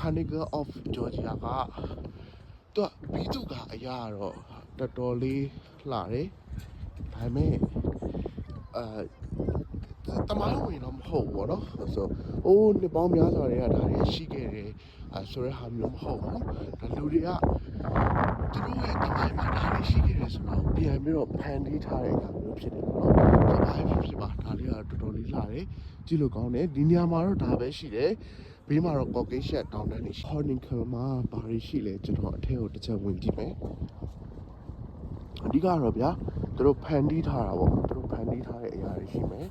Carnegie of Georgia ကသူကဘီသူကအရာတော့တော်တော်လေးလှတယ်ဒါပေမဲ့တမိုင်းဝင်တော့မဟုတ်ဘူးเนาะဆိုအိုးနှစ်ပေါင်းများစွာတွေကဒါတွေရှိခဲ့တယ်ဆိုတဲ့ဟာမျိုးမဟုတ်ဘူးဒါလူတွေကသူတို့ရဲ့တမိုင်းမှာဒါတွေရှိခဲ့တယ်ဆိုတော့ပြန်ပြီးတော့ဖန်တီးထားတဲ့အခါမျိုးဖြစ်တယ်ပေါ့နော်ဆိုတော့ဘာဖြစ်ပါဒါလေးကတော်တော်လေးလှတယ်ကြည့်လို့ကောင်းတယ်ဒီနေရာမှာတော့ဒါပဲရှိတယ်ဘေးမှာတော့ Caucasian တောင်တန်းနေ Chronicle မှာဘာတွေရှိလဲကျွန်တော်အထက်ကိုတစ်ချက်ဝင်ကြည့်မယ်အဓိကတော့ဗျာသူတို့ဖန်တီးထားတာပေါ့သူတို့ဖန်တီးထားတဲ့အရာတွေရှိမယ်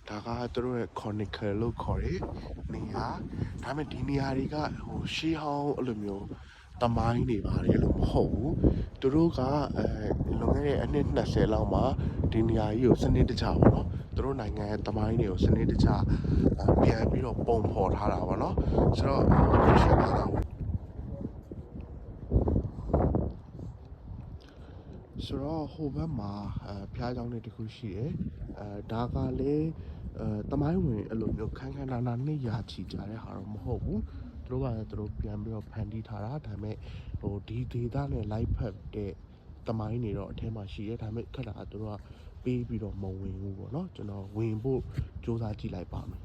ဒါကသူတို့ရဲ့ Chronicle လို့ခေါ်တယ်နေရာဒါပေမဲ့ဒီနေရာတွေကရှေးဟောင်းအဲ့လိုမျိုးတမိုင်းတွေပါတယ်လို့မဟုတ်ဘူးသူတို့ကလွန်ခဲ့တဲ့အနှစ်20လောက်မှာဒီနေရာကြီးကိုစနစ်တကျပေါ့နော်သူတို့နိုင်ငံရဲ့တမိုင်းတွေကိုစနစ်တကျပြန်ပြီးတော့ပုံဖော်ထားတာပေါ့နော်ဆိုတော့ရှေ့ဘာသာဆိုတော့ဟိုဘက်မှာဖျားကြောင်းတွေတခုရှိတယ်ဒါကလည်းတမိုင်းဝင်အဲ့လိုမျိုးခန်းခန်းနာနာနှစ်ရာချီကြတဲ့ဟာတော့မဟုတ်ဘူးသူတို့ပြန်ပြီးတော့ဖန်တီးထားတာဒါပေမဲ့ဒီဒေသနဲ့လိုက်ဖက်တဲ့တမိုင်းတွေတော့အထဲမှာရှိတယ်ဒါပေမဲ့ခက်တာသူတို့ကပေးပြီးတော့မဝင်ဘူးပေါ့နော်ကျွန်တော်ဝင်ဖို့စူးစမ်းကြည့်လိုက်ပါမယ်